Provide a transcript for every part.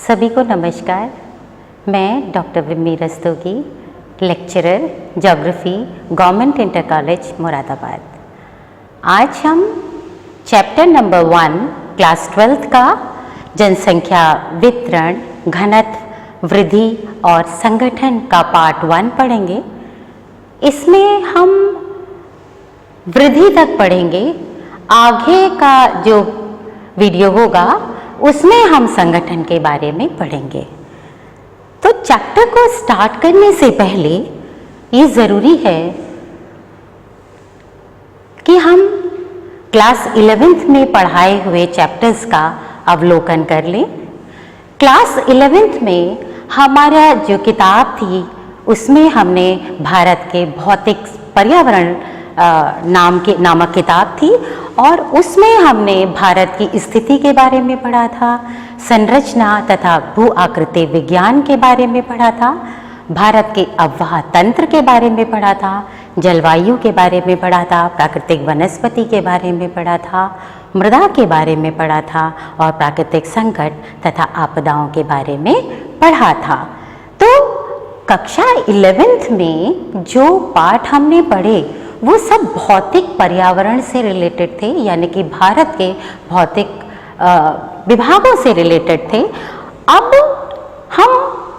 सभी को नमस्कार। मैं doctor Vimmi Rastogi, lecturer geography, government inter college Moradabad. आज हम चैप्टर नंबर 1 क्लास 12 का जनसंख्या वितरण, घनत्व, वृद्धि और संगठन का पार्ट 1 पढ़ेंगे। इसमें हम वृद्धि तक पढ़ेंगे। आगे का जो वीडियो होगा उसमें हम संगठन के बारे में पढ़ेंगे। तो चैप्टर को स्टार्ट करने से पहले ये ज़रूरी है कि हम क्लास 11th में पढ़ाए हुए चैप्टर्स का अवलोकन कर लें। क्लास 11th में हमारा जो किताब थी उसमें हमने भारत के भौतिक पर्यावरण नामक किताब थी और उसमें हमने भारत की स्थिति के बारे में पढ़ा था, संरचना तथा भू आकृति विज्ञान के बारे में पढ़ा था, भारत के अववाह तंत्र के बारे में पढ़ा था, जलवायु के बारे में पढ़ा था, प्राकृतिक वनस्पति के बारे में पढ़ा था, मृदा के बारे में पढ़ा था और प्राकृतिक संकट तथा आपदाओं के बारे में पढ़ा था। तो कक्षा 11th में जो पाठ हमने पढ़े वो सब भौतिक पर्यावरण से रिलेटेड थे, यानी कि भारत के भौतिक विभागों से रिलेटेड थे। अब हम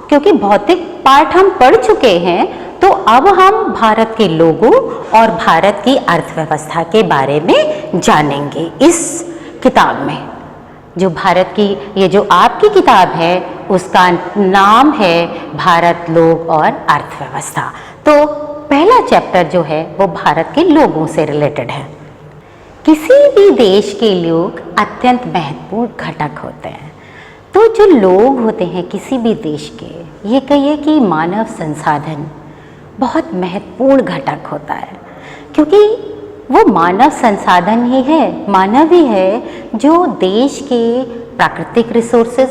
क्योंकि भौतिक पाठ हम पढ़ चुके हैं तो अब हम भारत के लोगों और भारत की अर्थव्यवस्था के बारे में जानेंगे। इस किताब में जो भारत की ये जो आपकी किताब है उसका नाम है भारत, लोग और अर्थव्यवस्था। तो पहला चैप्टर जो है वो भारत के लोगों से रिलेटेड है। किसी भी देश के लोग अत्यंत महत्वपूर्ण घटक होते हैं। तो जो लोग होते हैं किसी भी देश के, ये कहिए कि मानव संसाधन बहुत महत्वपूर्ण घटक होता है, क्योंकि वो मानव संसाधन ही है, मानव ही है जो देश के प्राकृतिक रिसोर्सेज,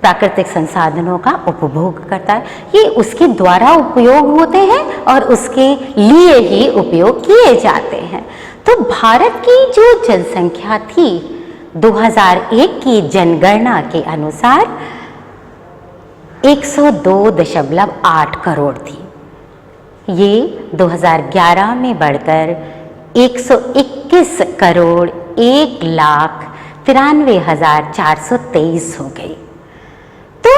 प्राकृतिक संसाधनों का उपभोग करता है। ये उसके द्वारा उपयोग होते हैं और उसके लिए ही उपयोग किए जाते हैं। तो भारत की जो जनसंख्या थी 2001 की जनगणना के अनुसार 102.8 करोड़ थी। ये 2011 में बढ़कर 121 करोड़ 1,93,423 हो गई। तो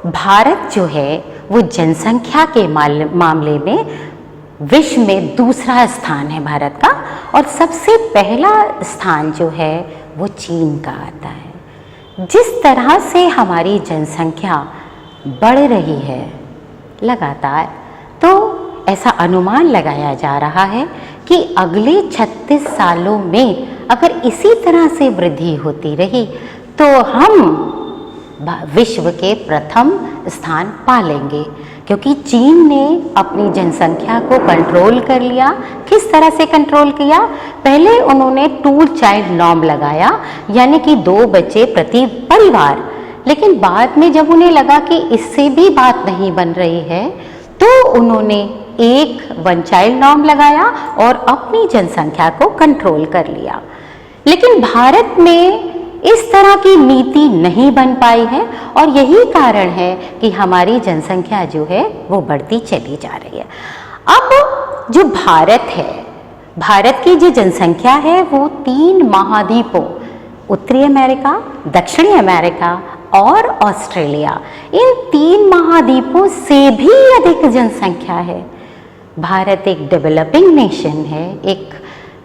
भारत जो है वो जनसंख्या के मामले में विश्व में दूसरा स्थान है भारत का, और सबसे पहला स्थान जो है वो चीन का आता है। जिस तरह से हमारी जनसंख्या बढ़ रही है लगातार, तो ऐसा अनुमान लगाया जा रहा है कि अगले 36 सालों में अगर इसी तरह से वृद्धि होती रही तो हम विश्व के प्रथम स्थान पा लेंगे, क्योंकि चीन ने अपनी जनसंख्या को कंट्रोल कर लिया। किस तरह से कंट्रोल किया? पहले उन्होंने 2 चाइल्ड नॉर्म लगाया, यानी कि 2 बच्चे प्रति परिवार। लेकिन बाद में जब उन्हें लगा कि इससे भी बात नहीं बन रही है तो उन्होंने 1 चाइल्ड नॉर्म लगाया और अपनी जनसंख्या को कंट्रोल कर लिया। लेकिन भारत में इस तरह की नीति नहीं बन पाई है और यही कारण है कि हमारी जनसंख्या जो है वो बढ़ती चली जा रही है। अब जो भारत है, भारत की जो जनसंख्या है वो 3 महाद्वीपों, उत्तरी अमेरिका, दक्षिणी अमेरिका और ऑस्ट्रेलिया, इन 3 महाद्वीपों से भी अधिक जनसंख्या है। भारत एक डेवलपिंग नेशन है, एक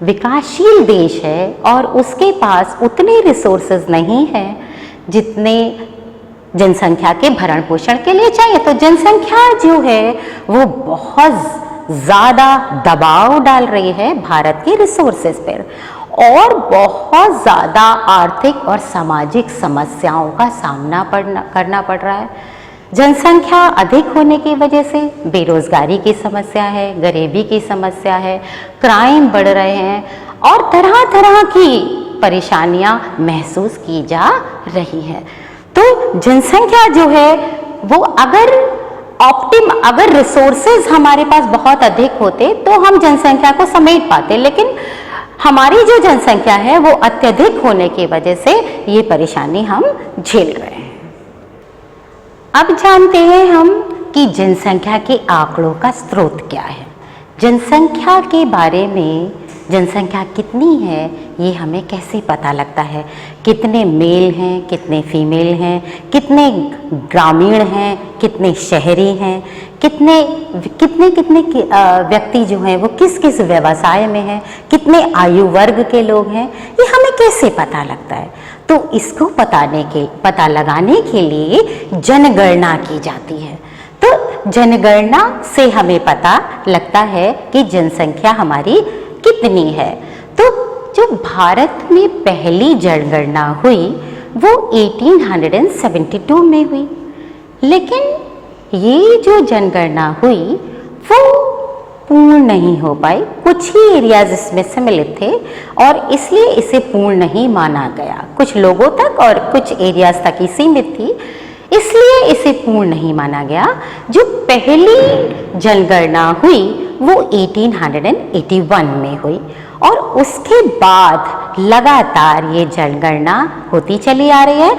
विकासशील देश है और उसके पास उतने रिसोर्सेज नहीं हैं जितने जनसंख्या के भरण पोषण के लिए चाहिए। तो जनसंख्या जो है वो बहुत ज़्यादा दबाव डाल रही है भारत के रिसोर्सेज पर और बहुत ज़्यादा आर्थिक और सामाजिक समस्याओं का सामना करना पड़ रहा है। जनसंख्या अधिक होने की वजह से बेरोजगारी की समस्या है, गरीबी की समस्या है, क्राइम बढ़ रहे हैं और तरह तरह की परेशानियां महसूस की जा रही हैं। तो जनसंख्या जो है वो अगर रिसोर्सेज हमारे पास बहुत अधिक होते तो हम जनसंख्या को समेट पाते, लेकिन हमारी जो जनसंख्या है वो अत्यधिक होने की वजह से ये परेशानी हम झेल रहे हैं। अब जानते हैं हम कि जनसंख्या के आंकड़ों का स्रोत क्या है। जनसंख्या के बारे में, जनसंख्या कितनी है ये हमें कैसे पता लगता है, कितने मेल हैं, कितने फीमेल हैं, कितने ग्रामीण हैं, कितने शहरी हैं, कितने कितने कितने व्यक्ति जो हैं वो किस किस व्यवसाय में हैं, कितने आयु वर्ग के लोग हैं, ये हमें कैसे पता लगता है। तो इसको पता लगाने के लिए जनगणना की जाती है। तो जनगणना से हमें पता लगता है कि जनसंख्या हमारी कितनी है। तो जो भारत में पहली जनगणना हुई वो 1872 में हुई, लेकिन ये जो जनगणना हुई वो पूर्ण नहीं हो पाई। कुछ ही एरियाज इसमें सम्मिलित थे और इसलिए इसे पूर्ण नहीं माना गया। कुछ लोगों तक और कुछ एरियाज तक ही सीमित थी, इसलिए इसे पूर्ण नहीं माना गया। जो पहली जनगणना हुई वो 1881 में हुई और उसके बाद लगातार ये जनगणना होती चली आ रही है।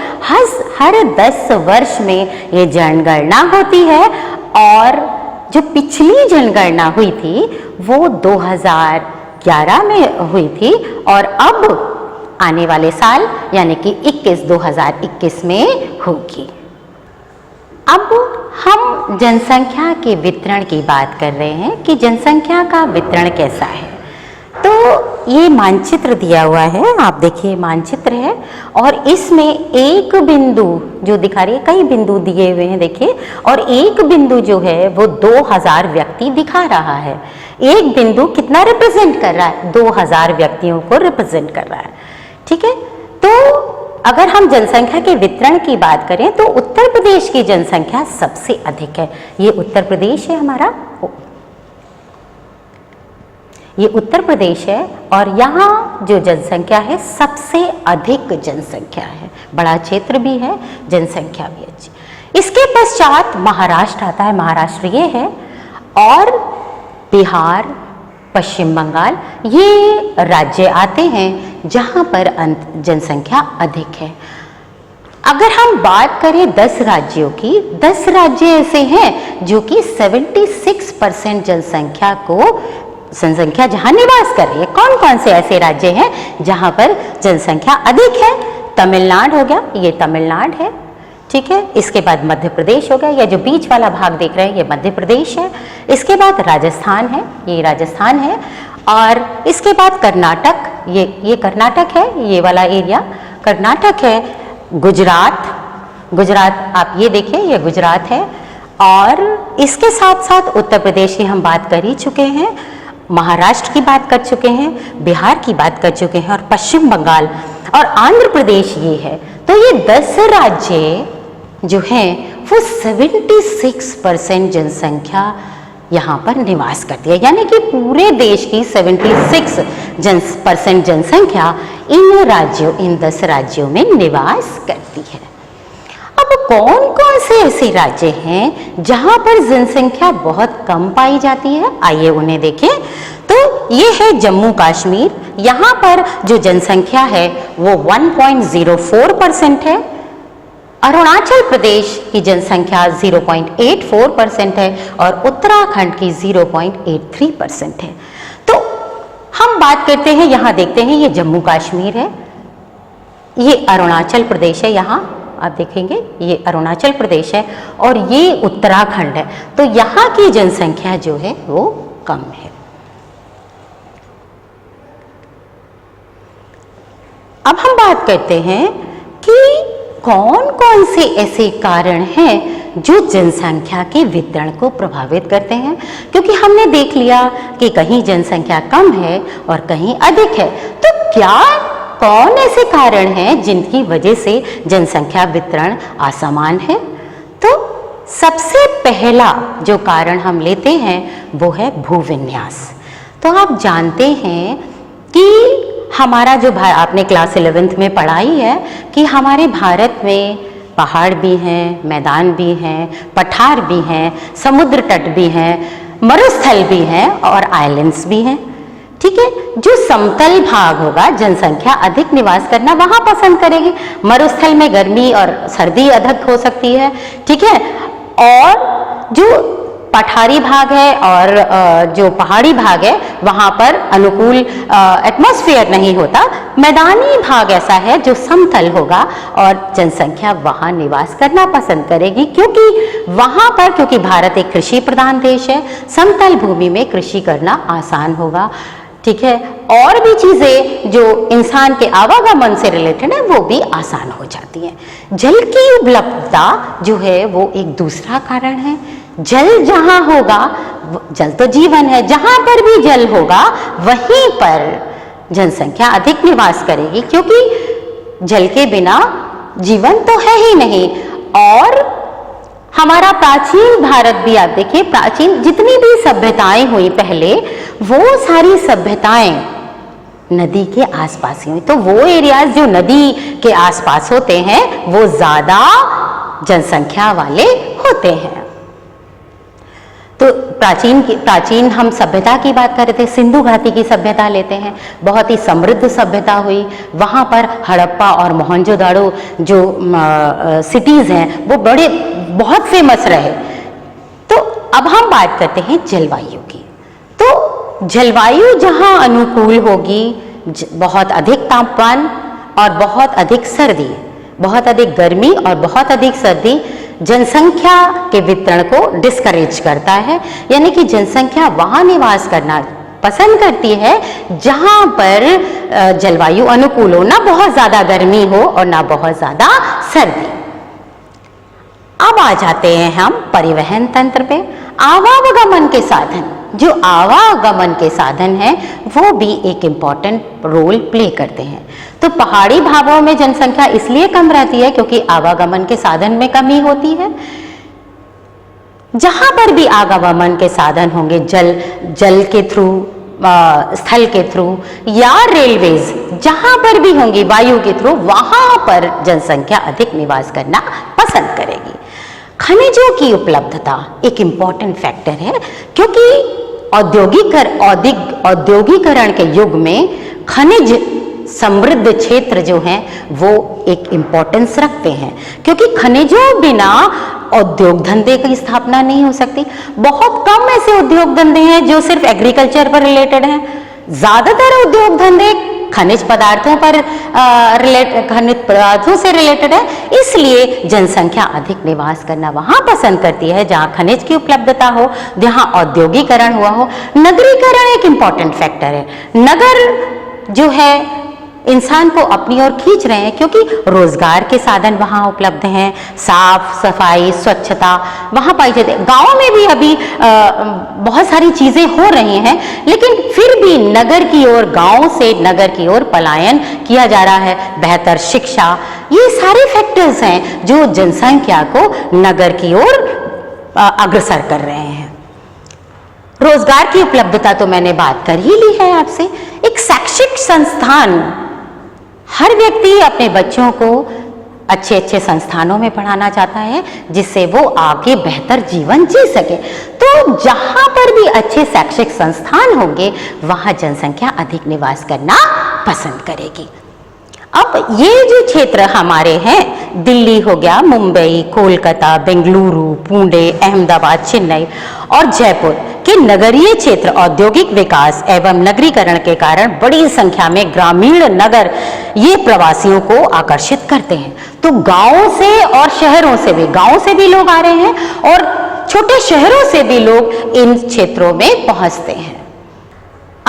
हर 10 वर्ष में ये जनगणना होती है और जो पिछली जनगणना हुई थी वो 2011 में हुई थी और अब आने वाले साल यानी कि 2021 में होगी। अब हम जनसंख्या के वितरण की बात कर रहे हैं कि जनसंख्या का वितरण कैसा है। तो ये मानचित्र दिया हुआ है, आप देखिए मानचित्र है और इसमें एक बिंदु जो दिखा रही है, कई बिंदु दिए हुए हैं देखिए, और एक बिंदु जो है वो 2000 व्यक्ति दिखा रहा है। एक बिंदु कितना रिप्रेजेंट कर रहा है? 2000 व्यक्तियों को रिप्रेजेंट कर रहा है। ठीक है, तो अगर हम जनसंख्या के वितरण की बात करें तो उत्तर प्रदेश की जनसंख्या सबसे अधिक है। ये उत्तर प्रदेश है हमारा, ये उत्तर प्रदेश है और यहाँ जो जनसंख्या है सबसे अधिक जनसंख्या है, बड़ा क्षेत्र भी है, जनसंख्या भी अच्छी। इसके पश्चात महाराष्ट्र आता है, महाराष्ट्र ये है, और बिहार, पश्चिम बंगाल, ये राज्य आते हैं जहाँ पर जनसंख्या अधिक है। अगर हम बात करें 10 राज्यों की, 10 राज्य ऐसे हैं जो कि 76% जनसंख्या जहाँ निवास कर रही है। कौन कौन से ऐसे राज्य हैं जहाँ पर जनसंख्या अधिक है? तमिलनाडु हो गया, ये तमिलनाडु है, ठीक है। इसके बाद मध्य प्रदेश हो गया, या जो बीच वाला भाग देख रहे हैं ये मध्य प्रदेश है। इसके बाद राजस्थान है, ये राजस्थान है, और इसके बाद कर्नाटक, ये कर्नाटक है, ये वाला एरिया कर्नाटक है। गुजरात आप ये देखिए, ये गुजरात है, और इसके साथ साथ उत्तर प्रदेश की हम बात कर ही चुके हैं, महाराष्ट्र की बात कर चुके हैं, बिहार की बात कर चुके हैं, और पश्चिम बंगाल और आंध्र प्रदेश ये है। तो ये 10 राज्य जो हैं वो 76% जनसंख्या यहाँ पर निवास करती है, यानी कि पूरे देश की 76% जनसंख्या इन 10 राज्यों में निवास करती है। अब कौन कौन से ऐसे राज्य हैं जहाँ पर जनसंख्या बहुत कम पाई जाती है? आइए उन्हें देखें। तो ये है जम्मू कश्मीर, यहाँ पर जो जनसंख्या है वो 1.04% है। अरुणाचल प्रदेश की जनसंख्या 0.84% है और उत्तराखंड की 0.83% है। तो हम बात करते हैं, यहाँ देखते हैं, ये जम्मू कश्मीर है, ये अरुणाचल प्रदेश है, यहाँ आप देखेंगे ये अरुणाचल प्रदेश है, और ये उत्तराखंड है। तो यहाँ की जनसंख्या जो है वो कम है। अब हम बात करते हैं कि कौन कौन से ऐसे कारण हैं जो जनसंख्या के वितरण को प्रभावित करते हैं, क्योंकि हमने देख लिया कि कहीं जनसंख्या कम है और कहीं अधिक है। तो क्या कौन ऐसे कारण हैं जिनकी वजह से जनसंख्या वितरण असमान है? तो सबसे पहला जो कारण हम लेते हैं वो है भूविन्यास। तो आप जानते हैं कि हमारा जो आपने क्लास 11th में पढ़ाई है कि हमारे भारत में पहाड़ भी हैं, मैदान भी हैं, पठार भी हैं, समुद्र तट भी हैं, मरुस्थल भी हैं और आइलैंड्स भी हैं, ठीक है। जो समतल भाग होगा, जनसंख्या अधिक निवास करना वहां पसंद करेगी। मरुस्थल में गर्मी और सर्दी अधिक हो सकती है, ठीक है। और जो पठारी भाग है और जो पहाड़ी भाग है वहां पर अनुकूल एटमॉस्फेयर नहीं होता। मैदानी भाग ऐसा है जो समतल होगा और जनसंख्या वहां निवास करना पसंद करेगी, क्योंकि वहां पर, क्योंकि भारत एक कृषि प्रधान देश है, समतल भूमि में कृषि करना आसान होगा, ठीक है। और भी चीजें जो इंसान के आवागमन से रिलेटेड है वो भी आसान हो जाती हैं। जल की उपलब्धता जो है वो एक दूसरा कारण है। जल जहां होगा, जल तो जीवन है, जहां पर भी जल होगा वहीं पर जनसंख्या अधिक निवास करेगी, क्योंकि जल के बिना जीवन तो है ही नहीं। और हमारा प्राचीन भारत भी आप देखिए, प्राचीन जितनी भी सभ्यताएं हुई पहले, वो सारी सभ्यताएं नदी के आसपास ही हुई। तो वो एरियाज जो नदी के आसपास होते हैं वो ज्यादा जनसंख्या वाले होते हैं। तो प्राचीन हम सभ्यता की बात कर रहे थे, सिंधु घाटी की सभ्यता लेते हैं, बहुत ही समृद्ध सभ्यता हुई। वहाँ पर हड़प्पा और मोहनजोदाड़ो जो सिटीज हैं वो बहुत फेमस रहे। तो अब हम बात करते हैं जलवायु की। तो जलवायु जहाँ अनुकूल होगी, बहुत अधिक तापमान और बहुत अधिक सर्दी, बहुत अधिक गर्मी और बहुत अधिक सर्दी जनसंख्या के वितरण को डिस्करेज करता है। यानी कि जनसंख्या वहां निवास करना पसंद करती है जहां पर जलवायु अनुकूल हो, ना बहुत ज्यादा गर्मी हो और ना बहुत ज्यादा सर्दी। अब आ जाते हैं हम परिवहन तंत्र पे। आवागमन के साधन, जो आवागमन के साधन हैं वो भी एक इम्पॉर्टेंट रोल प्ले करते हैं। तो पहाड़ी भागों में जनसंख्या इसलिए कम रहती है क्योंकि आवागमन के साधन में कमी होती है। जहां पर भी आवागमन के साधन होंगे, जल के थ्रू, स्थल के थ्रू या रेलवेज जहां पर भी होंगी, वायु के थ्रू, वहां पर जनसंख्या अधिक निवास करना पसंद करेगी। खनिजों की उपलब्धता एक इम्पॉर्टेंट फैक्टर है, क्योंकि औद्योगिकरण के युग में खनिज समृद्ध क्षेत्र जो हैं वो एक इम्पोर्टेंस रखते हैं, क्योंकि खनिजों बिना उद्योग धंधे की स्थापना नहीं हो सकती। बहुत कम ऐसे उद्योग धंधे हैं जो सिर्फ एग्रीकल्चर पर रिलेटेड हैं। ज्यादातर उद्योग धंधे खनिज पदार्थों से रिलेटेड है। इसलिए जनसंख्या अधिक निवास करना वहां पसंद करती है जहां खनिज की उपलब्धता हो, जहां औद्योगिकरण हुआ हो। नगरीकरण एक इम्पॉर्टेंट फैक्टर है। नगर जो है इंसान को अपनी ओर खींच रहे हैं, क्योंकि रोजगार के साधन वहां उपलब्ध हैं, साफ सफाई स्वच्छता वहां पाई जाती है। गांव में भी अभी बहुत सारी चीजें हो रही हैं, लेकिन फिर भी नगर की ओर, गांव से नगर की ओर पलायन किया जा रहा है। बेहतर शिक्षा, ये सारे फैक्टर्स हैं जो जनसंख्या को नगर की ओर अग्रसर कर रहे हैं। रोजगार की उपलब्धता तो मैंने बात कर ही ली है आपसे। एक शैक्षिक संस्थान, हर व्यक्ति अपने बच्चों को अच्छे अच्छे संस्थानों में पढ़ाना चाहता है जिससे वो आगे बेहतर जीवन जी सके। तो जहां पर भी अच्छे शैक्षिक संस्थान होंगे वहां जनसंख्या अधिक निवास करना पसंद करेगी। अब ये जो क्षेत्र हमारे हैं, दिल्ली हो गया, मुंबई, कोलकाता, बेंगलुरु, पुणे, अहमदाबाद, चेन्नई और जयपुर के नगरीय क्षेत्र औद्योगिक विकास एवं नगरीकरण के कारण बड़ी संख्या में ग्रामीण नगर ये प्रवासियों को आकर्षित करते हैं। तो गांवों से और शहरों से भी, गांवों से भी लोग आ रहे हैं और छोटे शहरों से भी लोग इन क्षेत्रों में पहुंचते हैं।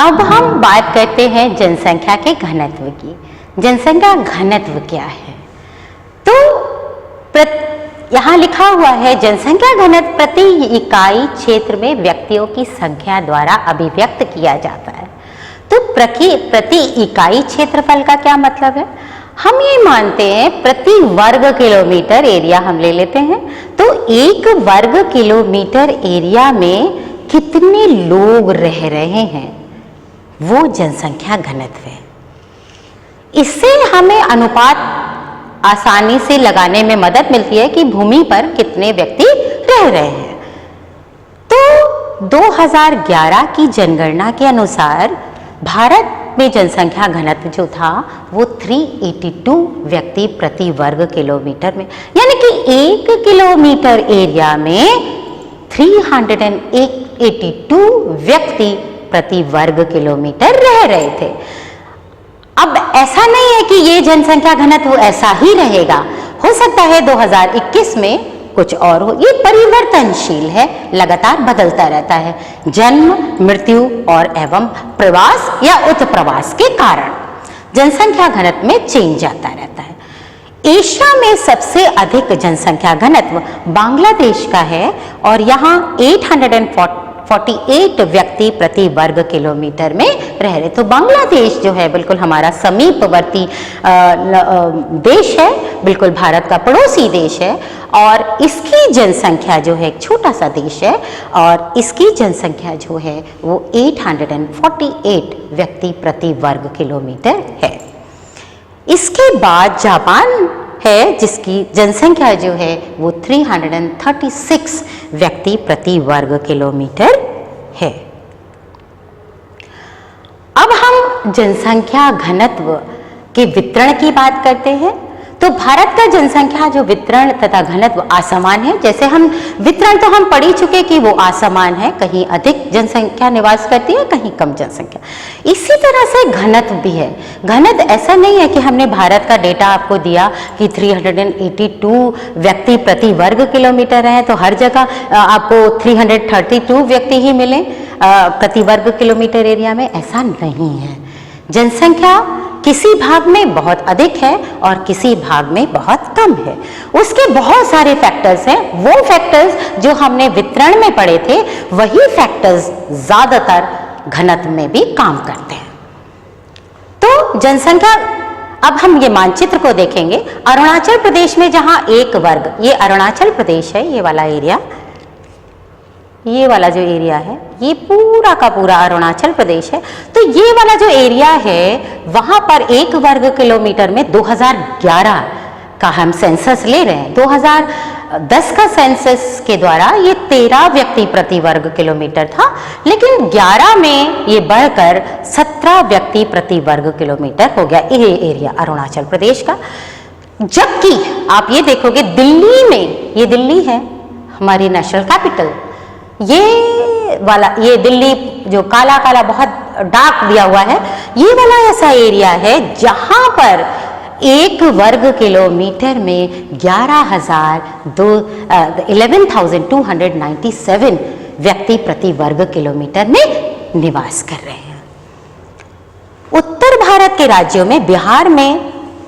अब हम बात करते हैं जनसंख्या के घनत्व की। जनसंख्या घनत्व क्या है? तो यहाँ लिखा हुआ है जनसंख्या घनत्व प्रति इकाई क्षेत्र में व्यक्तियों की संख्या द्वारा अभिव्यक्त किया जाता है। तो प्रति इकाई क्षेत्रफल का क्या मतलब है? हम ये मानते हैं प्रति वर्ग किलोमीटर एरिया हम ले लेते हैं, तो एक वर्ग किलोमीटर एरिया में कितने लोग रह रहे हैं वो जनसंख्या घनत्व है। इससे हमें अनुपात आसानी से लगाने में मदद मिलती है कि भूमि पर कितने व्यक्ति रह रहे हैं। तो 2011 की जनगणना के अनुसार भारत में जनसंख्या घनत्व जो था वो 382 व्यक्ति प्रति वर्ग किलोमीटर में, यानी कि 1 किलोमीटर एरिया में 382 व्यक्ति प्रति वर्ग किलोमीटर रह रहे थे। अब ऐसा नहीं है कि ये जनसंख्या घनत्व ऐसा ही रहेगा, हो सकता है 2021 में कुछ और हो, ये परिवर्तनशील है, लगातार बदलता रहता है जन्म, मृत्यु और एवं प्रवास या उत्प्रवास के कारण जनसंख्या घनत्व में चेंज आता रहता है। एशिया में सबसे अधिक जनसंख्या घनत्व बांग्लादेश का है और यहाँ 848 व्यक्ति प्रति वर्ग किलोमीटर में रह रहे। तो बांग्लादेश जो है बिल्कुल हमारा समीपवर्ती देश है, बिल्कुल भारत का पड़ोसी देश है और इसकी जनसंख्या जो है एक छोटा सा देश है और इसकी जनसंख्या जो है वो 848 व्यक्ति प्रति वर्ग किलोमीटर है। इसके बाद जापान है जिसकी जनसंख्या जो है वो 336 व्यक्ति प्रति वर्ग किलोमीटर है। अब हम जनसंख्या घनत्व के वितरण की बात करते हैं। तो भारत का जनसंख्या जो वितरण तथा घनत्व असमान है। जैसे हम वितरण तो हम पढ़ ही चुके कि वो असमान है, कहीं अधिक जनसंख्या निवास करती है, कहीं कम जनसंख्या। इसी तरह से घनत्व भी है। घनत्व ऐसा नहीं है कि हमने भारत का डेटा आपको दिया कि 382 व्यक्ति प्रति वर्ग किलोमीटर है तो हर जगह आपको 332 व्यक्ति ही मिले प्रति वर्ग किलोमीटर एरिया में, ऐसा नहीं है। जनसंख्या किसी भाग में बहुत अधिक है और किसी भाग में बहुत कम है। उसके बहुत सारे फैक्टर्स हैं। वो फैक्टर्स जो हमने वितरण में पढ़े थे वही फैक्टर्स ज्यादातर घनत्व में भी काम करते हैं। तो जनसंख्या, अब हम ये मानचित्र को देखेंगे। अरुणाचल प्रदेश में जहां एक वर्ग, ये अरुणाचल प्रदेश है, ये वाला एरिया, ये वाला जो एरिया है ये पूरा का पूरा अरुणाचल प्रदेश है। तो ये वाला जो एरिया है वहां पर एक वर्ग किलोमीटर में 2011 का हम सेंसस ले रहे हैं। 2010 का सेंसस के द्वारा ये 13 व्यक्ति प्रति वर्ग किलोमीटर था, लेकिन 11 में ये बढ़कर 17 व्यक्ति प्रति वर्ग किलोमीटर हो गया ये एरिया अरुणाचल प्रदेश का। जबकि आप ये देखोगे दिल्ली में, ये दिल्ली है हमारी नेशनल कैपिटल, ये वाला, ये दिल्ली जो काला काला बहुत डार्क दिया हुआ है, ये वाला ऐसा एरिया है जहां पर एक वर्ग किलोमीटर में 11,297 व्यक्ति प्रति वर्ग किलोमीटर में निवास कर रहे हैं। उत्तर भारत के राज्यों में, बिहार में,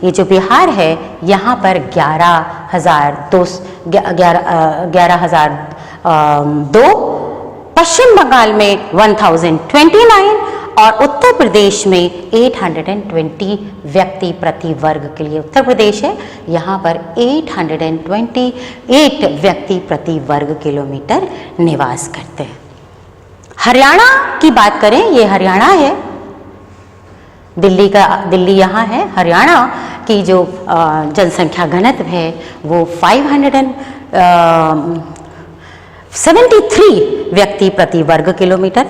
ये जो बिहार है यहाँ पर 11,002, पश्चिम बंगाल में 1029 और उत्तर प्रदेश में 820 व्यक्ति प्रति वर्ग के लिए उत्तर प्रदेश है, यहाँ पर 828 व्यक्ति प्रति वर्ग किलोमीटर निवास करते हैं। हरियाणा की बात करें, ये हरियाणा है, दिल्ली यहाँ है। हरियाणा की जो जनसंख्या घनत्व है वो 573 व्यक्ति प्रति वर्ग किलोमीटर।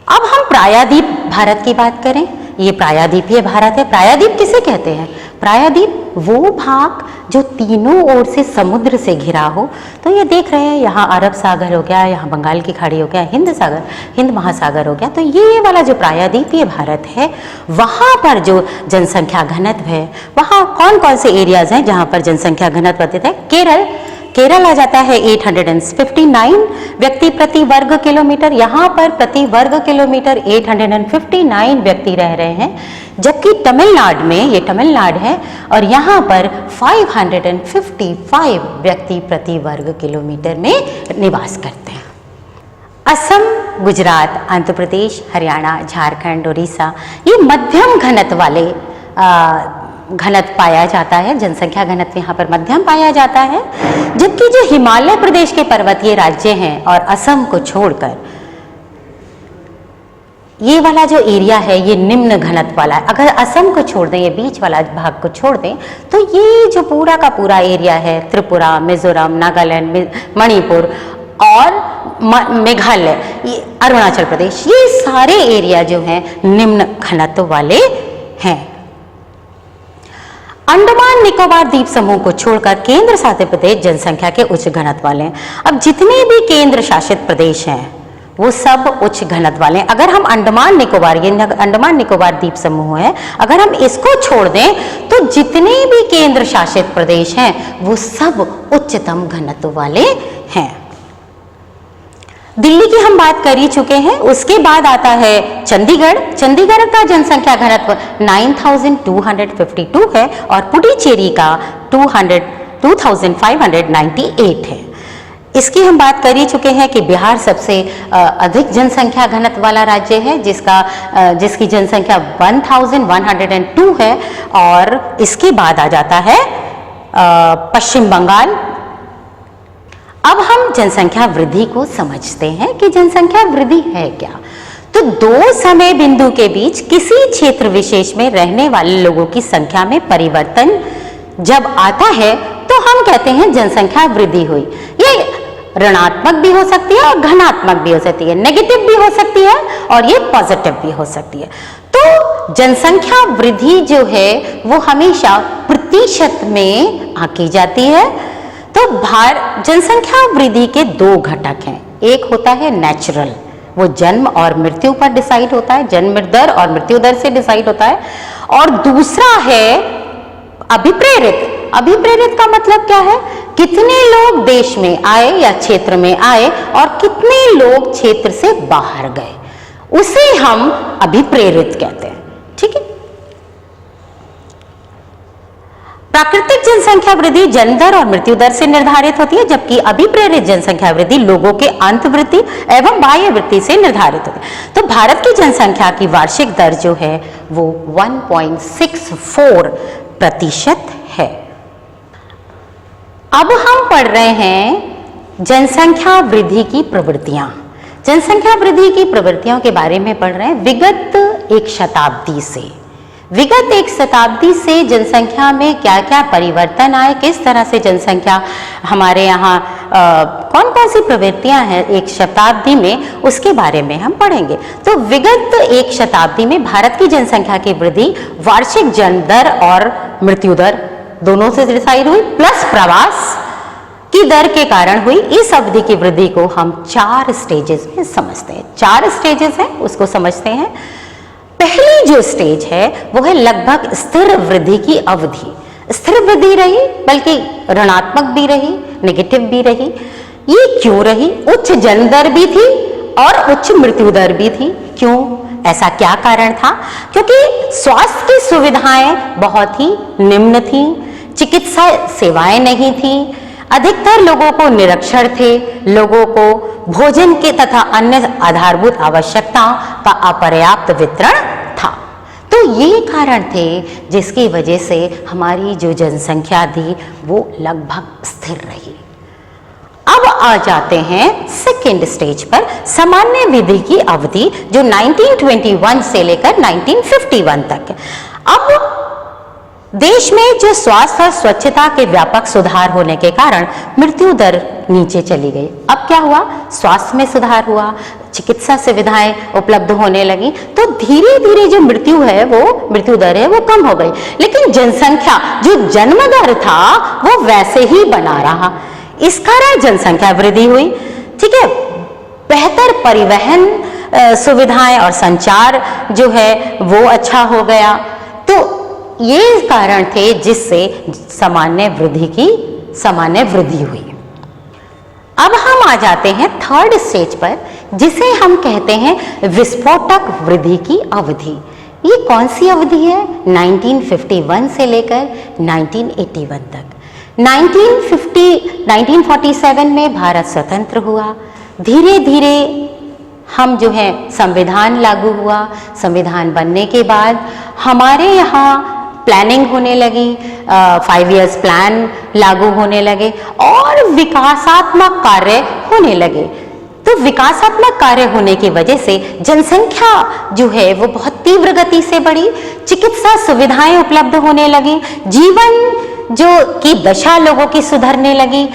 अब हम प्रायद्वीप भारत की बात करें, ये प्रायद्वीपीय भारत है। प्रायद्वीप किसे कहते हैं? प्रायद्वीप वो भाग जो तीनों ओर से समुद्र से घिरा हो। तो ये देख रहे हैं यहाँ अरब सागर हो गया, यहाँ बंगाल की खाड़ी हो गया, हिंद महासागर हो गया। तो ये वाला जो प्रायद्वीपीय भारत है वहाँ पर जो जनसंख्या घनत्व है, वहाँ कौन कौन से एरियाज हैं जहाँ पर जनसंख्या घनत्व अधिक है? केरल आ जाता है 859 व्यक्ति प्रति वर्ग किलोमीटर। यहाँ पर प्रति वर्ग किलोमीटर 859 व्यक्ति रह रहे हैं। जबकि तमिलनाडु में, ये तमिलनाडु है, और यहाँ पर 555 व्यक्ति प्रति वर्ग किलोमीटर में निवास करते हैं। असम, गुजरात, आंध्र प्रदेश, हरियाणा, झारखंड, उड़ीसा, ये मध्यम घनत्व वाले घनत्व पाया जाता है। जनसंख्या घनत्व यहाँ पर मध्यम पाया जाता है। जबकि जो हिमालय प्रदेश के पर्वतीय राज्य हैं और असम को छोड़कर ये वाला जो एरिया है ये निम्न घनत्व वाला है। अगर असम को छोड़ दें, ये बीच वाला भाग को छोड़ दें, तो ये जो पूरा का पूरा एरिया है, त्रिपुरा, मिजोरम, नागालैंड, मणिपुर, और मेघालय, अरुणाचल प्रदेश, ये सारे एरिया जो हैं निम्न घनत्व वाले हैं। अंडमान निकोबार द्वीप समूह को छोड़कर केंद्र शासित प्रदेश जनसंख्या के उच्च घनत्व वाले हैं। अब जितने भी केंद्र शासित प्रदेश हैं वो सब उच्च घनत्व वाले हैं। अगर हम अंडमान निकोबार, ये अंडमान निकोबार द्वीप समूह है, अगर हम इसको छोड़ दें तो जितने भी केंद्र शासित प्रदेश हैं वो सब उच्चतम घनत्व वाले हैं। दिल्ली की हम बात कर ही चुके हैं। उसके बाद आता है चंडीगढ़। चंडीगढ़ का जनसंख्या घनत्व 9252 है और पुडुचेरी का 2598 है। इसकी हम बात कर ही चुके हैं कि बिहार सबसे अधिक जनसंख्या घनत्व वाला राज्य है, जिसकी जनसंख्या 1102 है। और इसके बाद आ जाता है पश्चिम बंगाल। अब हम जनसंख्या वृद्धि को समझते हैं कि जनसंख्या वृद्धि है क्या। तो दो समय बिंदु के बीच किसी क्षेत्र विशेष में रहने वाले लोगों की संख्या में परिवर्तन जब आता है तो हम कहते हैं जनसंख्या वृद्धि हुई। ये ऋणात्मक भी हो सकती है और धनात्मक भी हो सकती है, नेगेटिव भी हो सकती है और ये पॉजिटिव भी हो सकती है। तो जनसंख्या वृद्धि जो है वो हमेशा प्रतिशत में आंकी जाती है। तो जनसंख्या वृद्धि के दो घटक हैं। एक होता है नेचुरल, वो जन्म और मृत्यु पर डिसाइड होता है, जन्म दर और मृत्यु दर से डिसाइड होता है। और दूसरा है अभिप्रेरित। अभिप्रेरित का मतलब क्या है? कितने लोग देश में आए या क्षेत्र में आए और कितने लोग क्षेत्र से बाहर गए, उसे हम अभिप्रेरित कहते हैं। ठीक है। प्राकृतिक जनसंख्या वृद्धि जन्म दर और मृत्यु दर से निर्धारित होती है, जबकि अभिप्रेरित जनसंख्या वृद्धि लोगों के अंतर्वृत्ति एवं बाह्य वृत्ति से निर्धारित होती है। तो भारत की जनसंख्या की वार्षिक दर जो है वो 1.64% है। अब हम पढ़ रहे हैं जनसंख्या वृद्धि की प्रवृत्तियां। जनसंख्या वृद्धि की प्रवृत्तियों के बारे में पढ़ रहे हैं विगत एक शताब्दी से जनसंख्या में क्या क्या परिवर्तन आए, किस तरह से जनसंख्या हमारे यहाँ कौन कौन सी प्रवृत्तियां हैं एक शताब्दी में, उसके बारे में हम पढ़ेंगे। तो विगत एक शताब्दी में भारत की जनसंख्या की वृद्धि वार्षिक जन्म दर और मृत्यु दर दोनों से डिसाइड हुई, प्लस प्रवास की दर के कारण हुई। इस अवधि की वृद्धि को हम 4 स्टेजेस में समझते हैं। 4 स्टेजेस हैं, उसको समझते हैं। पहली जो स्टेज है वो है लगभग स्थिर वृद्धि की अवधि। स्थिर वृद्धि रही, बल्कि ऋणात्मक भी रही, नेगेटिव भी रही। ये क्यों रही? उच्च जन्म दर भी थी और उच्च मृत्यु दर भी थी। क्यों? ऐसा क्या कारण था? क्योंकि स्वास्थ्य की सुविधाएं बहुत ही निम्न थी, चिकित्सा सेवाएं नहीं थी, अधिकतर लोगों को निरक्षर थे, लोगों को भोजन के तथा अन्य आधारभूत आवश्यकताओं का अपर्याप्त वितरण था। तो ये कारण थे जिसकी वजह से हमारी जो जनसंख्या थी वो लगभग स्थिर रही। अब आ जाते हैं सेकेंड स्टेज पर, सामान्य वृद्धि की अवधि जो 1921 से लेकर 1951 तक। अब देश में जो स्वास्थ्य और स्वच्छता के व्यापक सुधार होने के कारण मृत्यु दर नीचे चली गई। अब क्या हुआ? स्वास्थ्य में सुधार हुआ, चिकित्सा सुविधाएं उपलब्ध होने लगी, तो धीरे धीरे जो मृत्यु दर है वो कम हो गई। लेकिन जनसंख्या जो जन्म दर था वो वैसे ही बना रहा। इस कारण जनसंख्या वृद्धि हुई। ठीक है। बेहतर परिवहन सुविधाएं और संचार जो है वो अच्छा हो गया। तो ये कारण थे जिससे सामान्य वृद्धि हुई। अब हम आ जाते हैं थर्ड स्टेज पर, जिसे हम कहते हैं विस्फोटक वृद्धि की अवधि। ये कौन सी अवधि है? 1951 से लेकर 1981 तक। 1947 में भारत स्वतंत्र हुआ। धीरे धीरे हम जो है संविधान लागू हुआ। संविधान बनने के बाद हमारे यहाँ प्लानिंग होने लगी, 5 इयर्स प्लान लागू होने लगे और विकासात्मक कार्य होने लगे। तो विकासात्मक कार्य होने की वजह से जनसंख्या जो है वो बहुत तीव्र गति से बढ़ी, चिकित्सा सुविधाएं उपलब्ध होने लगी, जीवन जो की दशा लोगों की सुधरने लगी।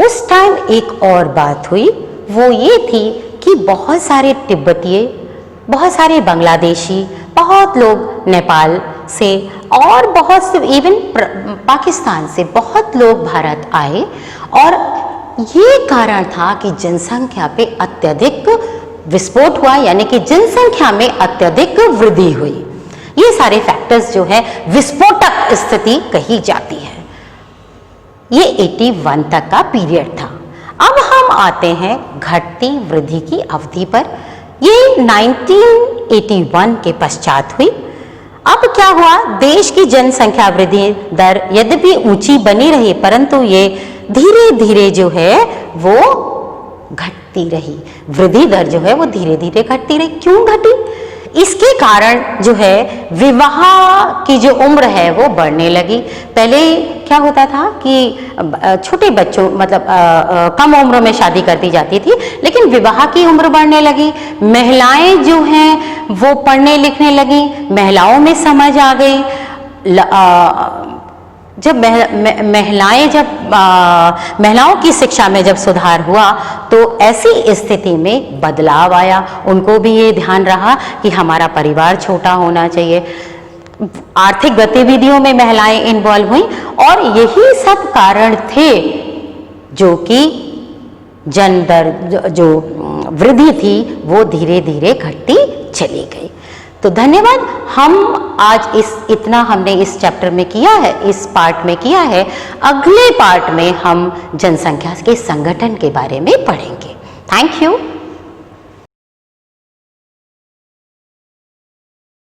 उस टाइम एक और बात हुई, वो ये थी कि बहुत सारे तिब्बतीय, बहुत सारे बांग्लादेशी, बहुत लोग नेपाल से और बहुत से इवन पाकिस्तान से बहुत लोग भारत आए, और ये कारण था कि जनसंख्या पे अत्यधिक विस्फोट हुआ, यानी कि जनसंख्या में अत्यधिक वृद्धि हुई। ये सारे फैक्टर्स जो है विस्फोटक स्थिति कही जाती है। ये 81 तक का पीरियड था। अब हम आते हैं घटती वृद्धि की अवधि पर। ये 1981 के पश्चात हुई। अब क्या हुआ, देश की जनसंख्या वृद्धि दर यद्यपि ऊंची बनी रही, परंतु ये धीरे धीरे जो है वो घटती रही। वृद्धि दर जो है वो धीरे धीरे घटती रही। क्यों घटी? इसके कारण जो है विवाह की जो उम्र है वो बढ़ने लगी। पहले क्या होता था कि छोटे बच्चों मतलब कम उम्र में शादी कर दी जाती थी, लेकिन विवाह की उम्र बढ़ने लगी। महिलाएं जो हैं वो पढ़ने लिखने लगी, महिलाओं में समझ आ गई। जब महिलाओं की शिक्षा में जब सुधार हुआ तो ऐसी स्थिति में बदलाव आया। उनको भी ये ध्यान रहा कि हमारा परिवार छोटा होना चाहिए। आर्थिक गतिविधियों में महिलाएं इन्वॉल्व हुई, और यही सब कारण थे जो कि जन दर जो वृद्धि थी वो धीरे धीरे घटती चली गई। तो धन्यवाद। हम आज इतना हमने इस चैप्टर में किया है, इस पार्ट में किया है। अगले पार्ट में हम जनसंख्या के संगठन के बारे में पढ़ेंगे। Thank you.